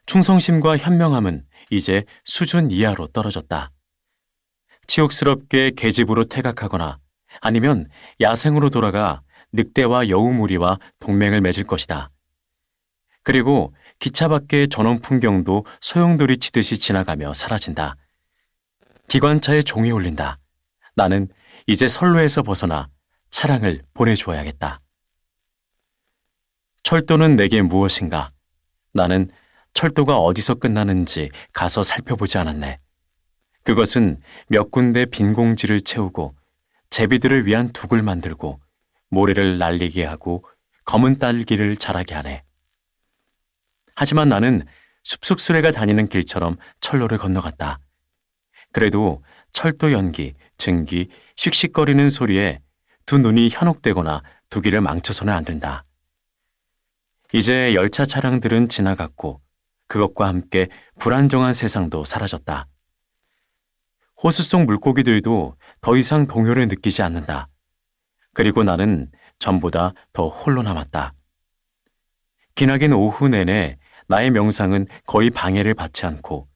충성심과 현명함은 이제 수준 이하로 떨어졌다. 치욕스럽게 계집으로 퇴각하거나 아니면 야생으로 돌아가 늑대와 여우무리와 동맹을 맺을 것이다. 그리고 기차 밖의 전원 풍경도 소용돌이 치듯이 지나가며 사라진다. 기관차에 종이 울린다. 나는 이제 선로에서 벗어나 차량을 보내주어야겠다. 철도는 내게 무엇인가? 나는 철도가 어디서 끝나는지 가서 살펴보지 않았네. 그것은 몇 군데 빈 공지를 채우고 제비들을 위한 둑을 만들고 모래를 날리게 하고 검은 딸기를 자라게 하네. 하지만 나는 숲속 수레가 다니는 길처럼 철로를 건너갔다. 그래도 철도 연기, 증기, 씩씩거리는 소리에 두 눈이 현혹되거나 두 길을 망쳐서는 안 된다. 이제 열차 차량들은 지나갔고 그것과 함께 불안정한 세상도 사라졌다. 호수 속 물고기들도 더 이상 동요를 느끼지 않는다. 그리고 나는 전보다 더 홀로 남았다. 기나긴 오후 내내 나의 명상은 거의 방해를 받지 않고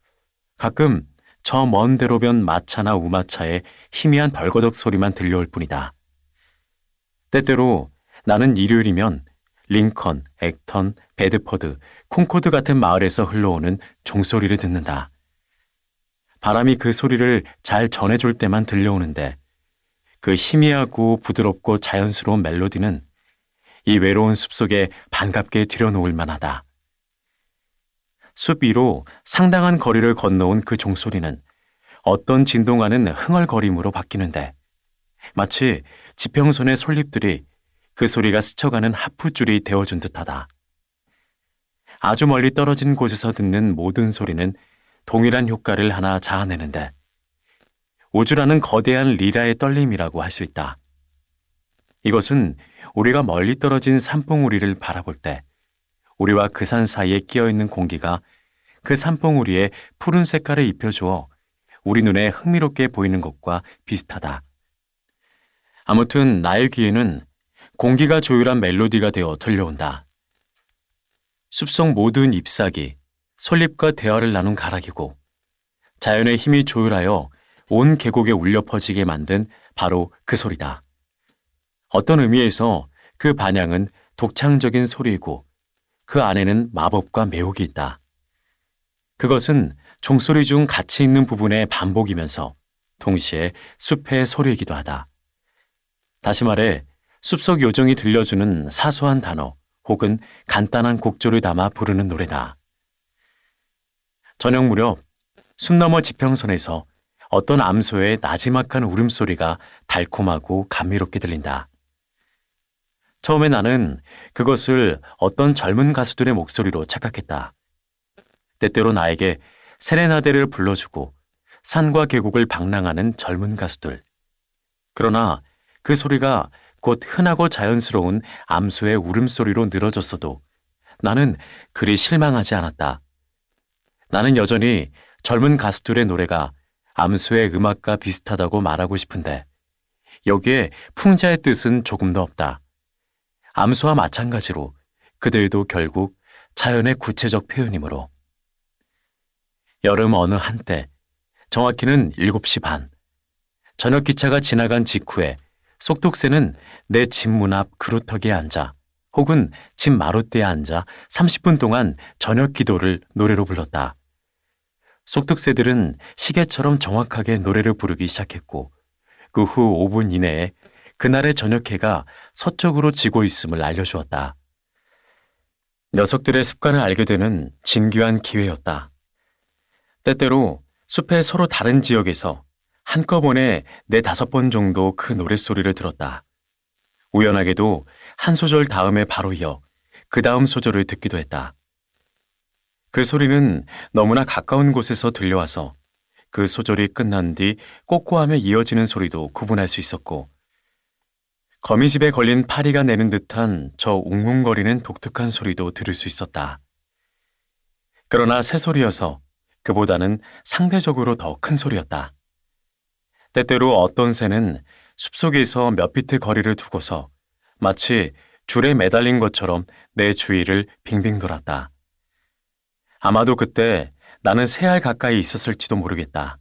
가끔 저 먼 데로 변 마차나 우마차의 희미한 벌거덕 소리만 들려올 뿐이다. 때때로 나는 일요일이면 링컨, 액턴, 베드퍼드, 콩코드 같은 마을에서 흘러오는 종소리를 듣는다. 바람이 그 소리를 잘 전해줄 때만 들려오는데 그 희미하고 부드럽고 자연스러운 멜로디는 이 외로운 숲속에 반갑게 들여놓을 만하다. 숲 위로 상당한 거리를 건너온 그 종소리는 어떤 진동하는 흥얼거림으로 바뀌는데 마치 지평선의 솔잎들이 그 소리가 스쳐가는 하프줄이 되어준 듯하다. 아주 멀리 떨어진 곳에서 듣는 모든 소리는 동일한 효과를 하나 자아내는데 우주라는 거대한 리라의 떨림이라고 할 수 있다. 이것은 우리가 멀리 떨어진 산봉우리를 바라볼 때 우리와 그 산 사이에 끼어있는 공기가 그 산봉우리에 푸른 색깔을 입혀주어 우리 눈에 흥미롭게 보이는 것과 비슷하다. 아무튼 나의 귀에는 공기가 조율한 멜로디가 되어 들려온다. 숲속 모든 잎사귀, 솔잎과 대화를 나눈 가락이고 자연의 힘이 조율하여 온 계곡에 울려 퍼지게 만든 바로 그 소리다. 어떤 의미에서 그 반향은 독창적인 소리이고 그 안에는 마법과 매혹이 있다. 그것은 종소리 중 가치 있는 부분의 반복이면서 동시에 숲의 소리이기도 하다. 다시 말해 숲속 요정이 들려주는 사소한 단어 혹은 간단한 곡조를 담아 부르는 노래다. 저녁 무렵 숲 너머 지평선에서 어떤 암소의 나지막한 울음소리가 달콤하고 감미롭게 들린다. 처음에 나는 그것을 어떤 젊은 가수들의 목소리로 착각했다. 때때로 나에게 세레나데를 불러주고 산과 계곡을 방랑하는 젊은 가수들. 그러나 그 소리가 곧 흔하고 자연스러운 암소의 울음소리로 늘어졌어도 나는 그리 실망하지 않았다. 나는 여전히 젊은 가수들의 노래가 암소의 음악과 비슷하다고 말하고 싶은데 여기에 풍자의 뜻은 조금도 없다. 암소와 마찬가지로 그들도 결국 자연의 구체적 표현이므로. 여름 어느 한때, 정확히는 7시 반, 저녁 기차가 지나간 직후에 속독새는 내 집 문 앞 그루터기에 앉아 혹은 집 마룻대에 앉아 30분 동안 저녁 기도를 노래로 불렀다. 속독새들은 시계처럼 정확하게 노래를 부르기 시작했고 그 후 5분 이내에 그날의 저녁 해가 서쪽으로 지고 있음을 알려주었다. 녀석들의 습관을 알게 되는 진귀한 기회였다. 때때로 숲의 서로 다른 지역에서 한꺼번에 4-5번 정도 그 노랫소리를 들었다. 우연하게도 한 소절 다음에 바로 이어 그 다음 소절을 듣기도 했다. 그 소리는 너무나 가까운 곳에서 들려와서 그 소절이 끝난 뒤 꼬꼬하며 이어지는 소리도 구분할 수 있었고 거미집에 걸린 파리가 내는 듯한 저 웅웅거리는 독특한 소리도 들을 수 있었다. 그러나 새소리여서 그보다는 상대적으로 더 큰 소리였다. 때때로 어떤 새는 숲속에서 몇 피트 거리를 두고서 마치 줄에 매달린 것처럼 내 주위를 빙빙 돌았다. 아마도 그때 나는 새알 가까이 있었을지도 모르겠다.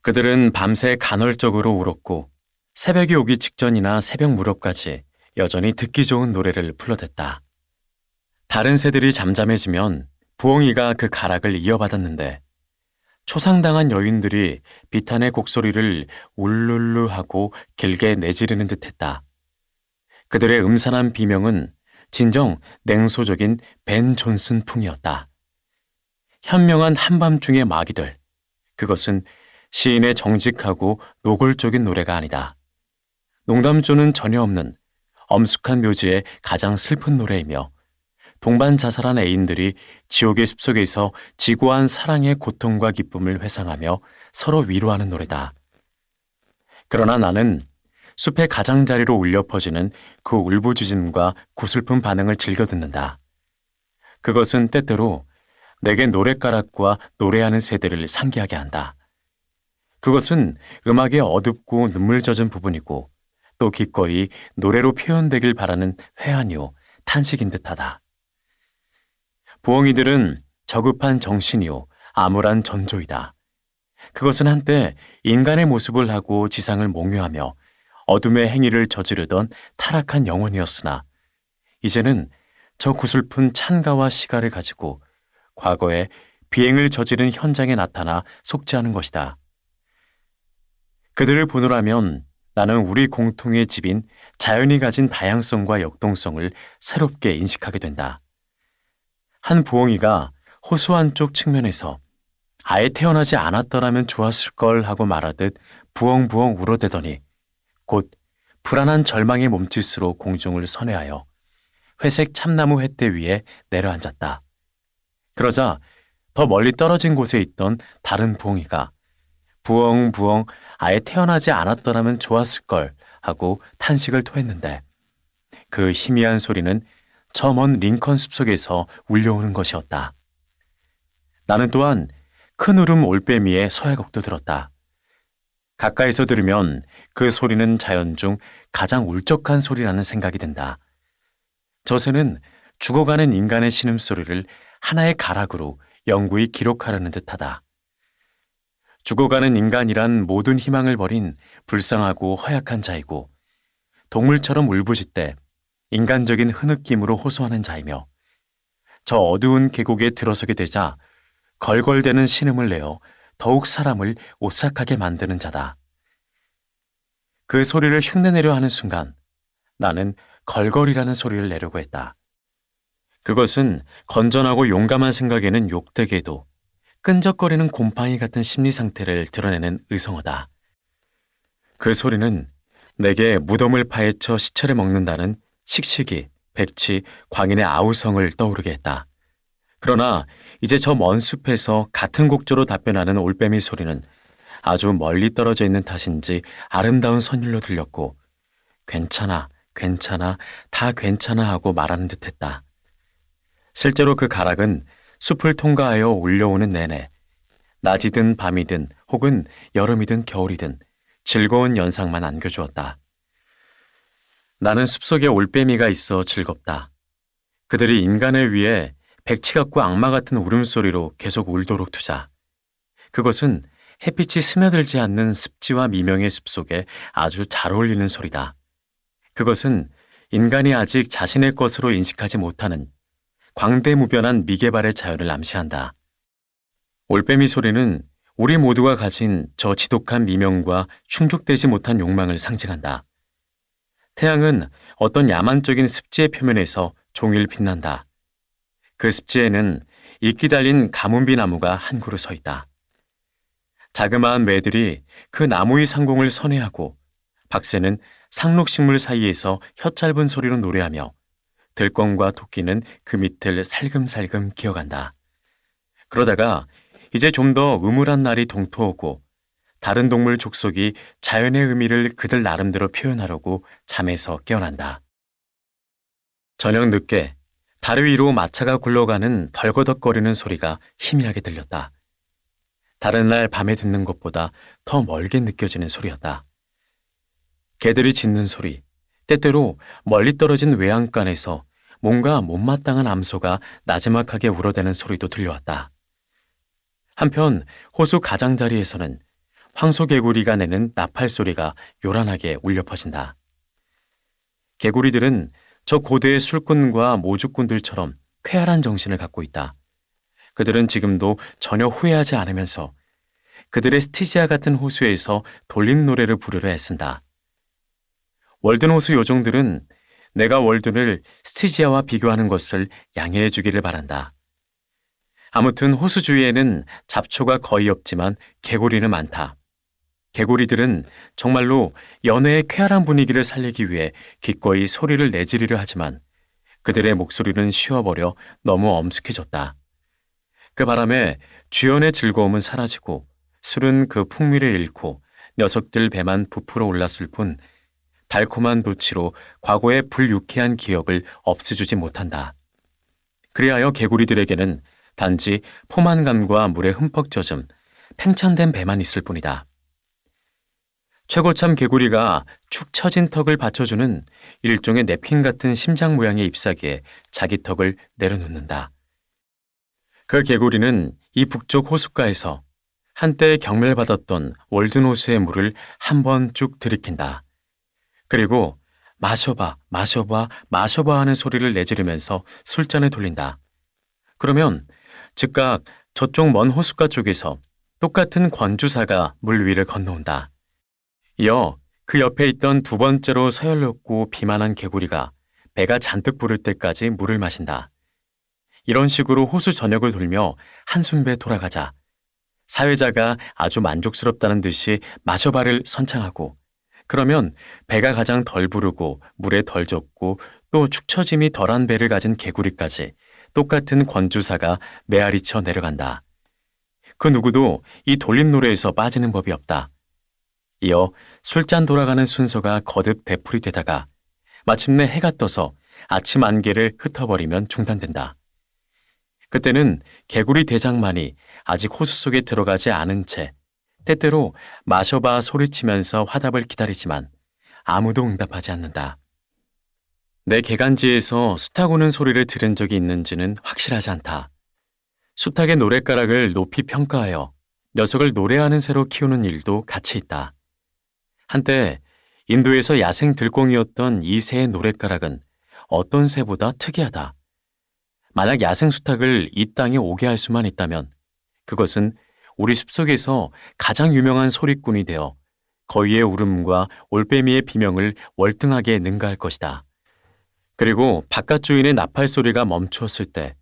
그들은 밤새 간헐적으로 울었고 새벽이 오기 직전이나 새벽 무렵까지 여전히 듣기 좋은 노래를 불러댔다. 다른 새들이 잠잠해지면 부엉이가 그 가락을 이어받았는데 초상당한 여인들이 비탄의 곡소리를 울룰루 하고 길게 내지르는 듯했다. 그들의 음산한 비명은 진정 냉소적인 벤 존슨 풍이었다. 현명한 한밤중의 마귀들, 그것은 시인의 정직하고 노골적인 노래가 아니다. 농담조는 전혀 없는 엄숙한 묘지의 가장 슬픈 노래이며 동반 자살한 애인들이 지옥의 숲속에서 지고한 사랑의 고통과 기쁨을 회상하며 서로 위로하는 노래다. 그러나 나는 숲의 가장자리로 울려 퍼지는 그 울부짖음과 구슬픈 반응을 즐겨 듣는다. 그것은 때때로 내게 노랫가락과 노래하는 새들을 상기하게 한다. 그것은 음악의 어둡고 눈물 젖은 부분이고 또 기꺼이 노래로 표현되길 바라는 회한이요 탄식인 듯하다. 부엉이들은 저급한 정신이요 암울한 전조이다. 그것은 한때 인간의 모습을 하고 지상을 몽유하며 어둠의 행위를 저지르던 타락한 영혼이었으나 이제는 저 구슬픈 찬가와 시가를 가지고 과거에 비행을 저지른 현장에 나타나 속죄하는 것이다. 그들을 보노라면 나는 우리 공통의 집인 자연이 가진 다양성과 역동성을 새롭게 인식하게 된다. 한 부엉이가 호수 한쪽 측면에서 아예 태어나지 않았더라면 좋았을 걸 하고 말하듯 부엉부엉 울어대더니 곧 불안한 절망의 몸짓으로 공중을 선회하여 회색 참나무 횃대 위에 내려앉았다. 그러자 더 멀리 떨어진 곳에 있던 다른 부엉이가 부엉부엉 아예 태어나지 않았더라면 좋았을 걸 하고 탄식을 토했는데 그 희미한 소리는 저 먼 링컨 숲속에서 울려오는 것이었다. 나는 또한 큰 울음 올빼미의 서야곡도 들었다. 가까이서 들으면 그 소리는 자연 중 가장 울적한 소리라는 생각이 든다. 저 새는 죽어가는 인간의 신음소리를 하나의 가락으로 영구히 기록하려는 듯하다. 죽어가는 인간이란 모든 희망을 버린 불쌍하고 허약한 자이고 동물처럼 울부짖되 인간적인 흐느낌으로 호소하는 자이며 저 어두운 계곡에 들어서게 되자 걸걸대는 신음을 내어 더욱 사람을 오싹하게 만드는 자다. 그 소리를 흉내내려 하는 순간 나는 걸걸이라는 소리를 내려고 했다. 그것은 건전하고 용감한 생각에는 욕되게도 끈적거리는 곰팡이 같은 심리 상태를 드러내는 의성어다. 그 소리는 내게 무덤을 파헤쳐 시체를 먹는다는 씩씩이, 백치, 광인의 아우성을 떠오르게 했다. 그러나 이제 저 먼 숲에서 같은 곡조로 답변하는 올빼미 소리는 아주 멀리 떨어져 있는 탓인지 아름다운 선율로 들렸고 괜찮아, 괜찮아, 다 괜찮아 하고 말하는 듯했다. 실제로 그 가락은 숲을 통과하여 울려오는 내내 낮이든 밤이든 혹은 여름이든 겨울이든 즐거운 연상만 안겨주었다. 나는 숲속에 올빼미가 있어 즐겁다. 그들이 인간을 위해 백치 같고 악마 같은 울음소리로 계속 울도록 두자. 그것은 햇빛이 스며들지 않는 습지와 미명의 숲속에 아주 잘 어울리는 소리다. 그것은 인간이 아직 자신의 것으로 인식하지 못하는 광대무변한 미개발의 자연을 암시한다. 올빼미 소리는 우리 모두가 가진 저 지독한 미명과 충족되지 못한 욕망을 상징한다. 태양은 어떤 야만적인 습지의 표면에서 종일 빛난다. 그 습지에는 이끼 달린 가문비 나무가 한 그루 서 있다. 자그마한 매들이 그 나무의 상공을 선회하고 박새는 상록식물 사이에서 혀 짧은 소리로 노래하며 들꿩과 토끼는 그 밑을 살금살금 기어간다. 그러다가 이제 좀 더 음울한 날이 동토오고 다른 동물 족속이 자연의 의미를 그들 나름대로 표현하려고 잠에서 깨어난다. 저녁 늦게 다리 위로 마차가 굴러가는 덜거덕거리는 소리가 희미하게 들렸다. 다른 날 밤에 듣는 것보다 더 멀게 느껴지는 소리였다. 개들이 짖는 소리, 때때로 멀리 떨어진 외양간에서 뭔가 못마땅한 암소가 나지막하게 울어대는 소리도 들려왔다. 한편 호수 가장자리에서는 황소개구리가 내는 나팔 소리가 요란하게 울려 퍼진다. 개구리들은 저 고대의 술꾼과 모주꾼들처럼 쾌활한 정신을 갖고 있다. 그들은 지금도 전혀 후회하지 않으면서 그들의 스티지아 같은 호수에서 돌림 노래를 부르려 애쓴다. 월든 호수 요정들은 내가 월든을 스티지아와 비교하는 것을 양해해 주기를 바란다. 아무튼 호수 주위에는 잡초가 거의 없지만 개구리는 많다. 개구리들은 정말로 연애의 쾌활한 분위기를 살리기 위해 기꺼이 소리를 내지르려 하지만 그들의 목소리는 쉬어버려 너무 엄숙해졌다. 그 바람에 주연의 즐거움은 사라지고 술은 그 풍미를 잃고 녀석들 배만 부풀어 올랐을 뿐 달콤한 도치로 과거의 불유쾌한 기억을 없애주지 못한다. 그리하여 개구리들에게는 단지 포만감과 물에 흠뻑 젖은 팽창된 배만 있을 뿐이다. 최고참 개구리가 축 처진 턱을 받쳐주는 일종의 냅킨 같은 심장 모양의 잎사귀에 자기 턱을 내려놓는다. 그 개구리는 이 북쪽 호숫가에서 한때 경멸받았던 월든 호수의 물을 한 번 쭉 들이킨다. 그리고 마셔봐, 마셔봐, 마셔봐 하는 소리를 내지르면서 술잔을 돌린다. 그러면 즉각 저쪽 먼 호숫가 쪽에서 똑같은 권주사가 물 위를 건너온다. 이어 그 옆에 있던 두 번째로 서열렸고 비만한 개구리가 배가 잔뜩 부를 때까지 물을 마신다. 이런 식으로 호수 전역을 돌며 한숨배 돌아가자 사회자가 아주 만족스럽다는 듯이 마셔봐를 선창하고 그러면 배가 가장 덜 부르고 물에 덜 젖고 또 축처짐이 덜한 배를 가진 개구리까지 똑같은 권주사가 메아리쳐 내려간다. 그 누구도 이 돌림 노래에서 빠지는 법이 없다. 이어 술잔 돌아가는 순서가 거듭 되풀이 되다가 마침내 해가 떠서 아침 안개를 흩어버리면 중단된다. 그때는 개구리 대장만이 아직 호수 속에 들어가지 않은 채 때때로 마셔봐 소리치면서 화답을 기다리지만 아무도 응답하지 않는다. 내 개간지에서 수탉 우는 소리를 들은 적이 있는지는 확실하지 않다. 수탉의 노랫가락을 높이 평가하여 녀석을 노래하는 새로 키우는 일도 같이 있다. 한때 인도에서 야생 들공이었던 이 새의 노랫가락은 어떤 새보다 특이하다. 만약 야생 수탉을 이 땅에 오게 할 수만 있다면 그것은 우리 숲속에서 가장 유명한 소리꾼이 되어 거위의 울음과 올빼미의 비명을 월등하게 능가할 것이다. 그리고 바깥 주인의 나팔 소리가 멈추었을 때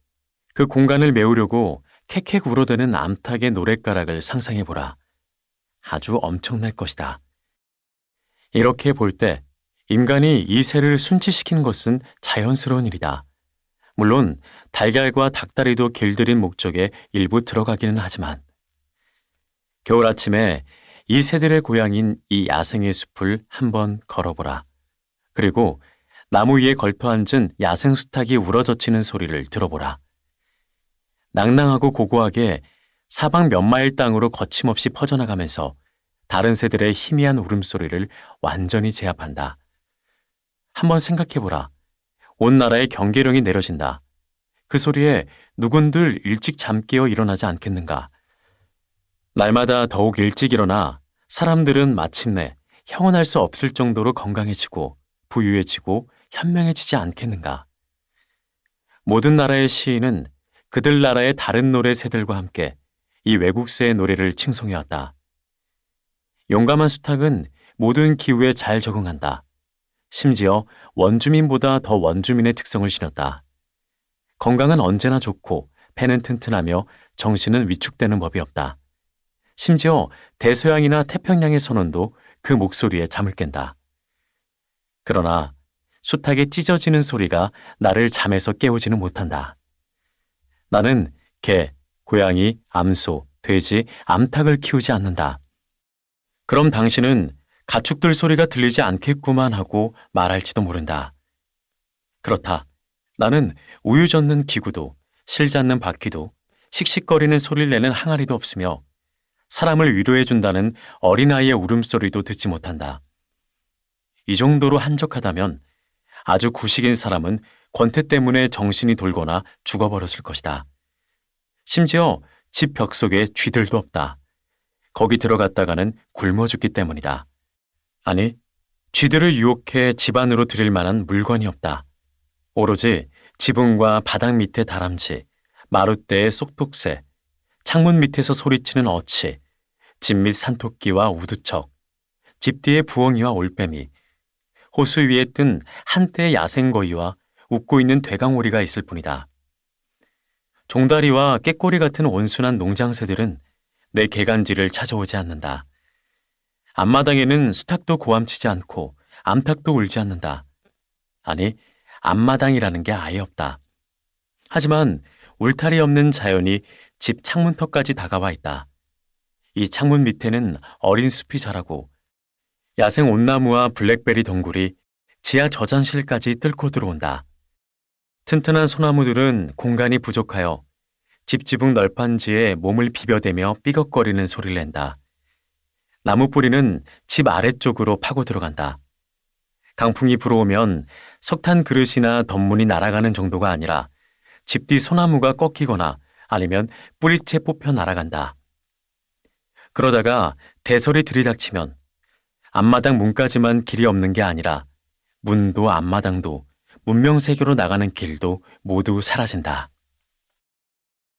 그 공간을 메우려고 캑캑 울어대는 암탉의 노랫가락을 상상해보라. 아주 엄청날 것이다. 이렇게 볼 때 인간이 이 새를 순치시키는 것은 자연스러운 일이다. 물론 달걀과 닭다리도 길들인 목적에 일부 들어가기는 하지만 겨울 아침에 이 새들의 고향인 이 야생의 숲을 한번 걸어보라. 그리고 나무 위에 걸터앉은 야생 수탉이 우러젖히는 소리를 들어보라. 낭낭하고 고고하게 사방 몇 마일 땅으로 거침없이 퍼져나가면서 다른 새들의 희미한 울음소리를 완전히 제압한다. 한번 생각해보라. 온 나라에 경계령이 내려진다. 그 소리에 누군들 일찍 잠 깨어 일어나지 않겠는가. 날마다 더욱 일찍 일어나 사람들은 마침내 형언할 수 없을 정도로 건강해지고 부유해지고 현명해지지 않겠는가. 모든 나라의 시인은 그들 나라의 다른 노래 새들과 함께 이 외국새의 노래를 칭송해왔다. 용감한 수탉은 모든 기후에 잘 적응한다. 심지어 원주민보다 더 원주민의 특성을 지녔다. 건강은 언제나 좋고 배는 튼튼하며 정신은 위축되는 법이 없다. 심지어 대서양이나 태평양의 선원도 그 목소리에 잠을 깬다. 그러나 수탉의 찢어지는 소리가 나를 잠에서 깨우지는 못한다. 나는 개, 고양이, 암소, 돼지, 암탉을 키우지 않는다. 그럼 당신은 가축들 소리가 들리지 않겠구만 하고 말할지도 모른다. 그렇다. 나는 우유 젓는 기구도 실 잡는 바퀴도 씩씩거리는 소리를 내는 항아리도 없으며 사람을 위로해준다는 어린아이의 울음소리도 듣지 못한다. 이 정도로 한적하다면 아주 구식인 사람은 권태 때문에 정신이 돌거나 죽어버렸을 것이다. 심지어 집 벽 속에 쥐들도 없다. 거기 들어갔다가는 굶어 죽기 때문이다. 아니, 쥐들을 유혹해 집 안으로 들일 만한 물건이 없다. 오로지 지붕과 바닥 밑에 다람쥐, 마룻대의 쏙독새, 창문 밑에서 소리치는 어치, 집 밑 산토끼와 우두척, 집 뒤의 부엉이와 올빼미, 호수 위에 뜬 한때의 야생거위와 웃고 있는 대강오리가 있을 뿐이다. 종다리와 깨꼬리 같은 온순한 농장새들은 내 개간지를 찾아오지 않는다. 앞마당에는 수탉도 고함치지 않고 암탉도 울지 않는다. 아니, 앞마당이라는 게 아예 없다. 하지만 울타리 없는 자연이 집 창문턱까지 다가와 있다. 이 창문 밑에는 어린 숲이 자라고 야생 온나무와 블랙베리 덩굴이 지하 저장실까지 뚫고 들어온다. 튼튼한 소나무들은 공간이 부족하여 집 지붕 널판지에 몸을 비벼대며 삐걱거리는 소리를 낸다. 나무 뿌리는 집 아래쪽으로 파고 들어간다. 강풍이 불어오면 석탄 그릇이나 덧문이 날아가는 정도가 아니라 집 뒤 소나무가 꺾이거나 아니면 뿌리채 뽑혀 날아간다. 그러다가 대설이 들이닥치면 앞마당 문까지만 길이 없는 게 아니라 문도 앞마당도 문명세계로 나가는 길도 모두 사라진다.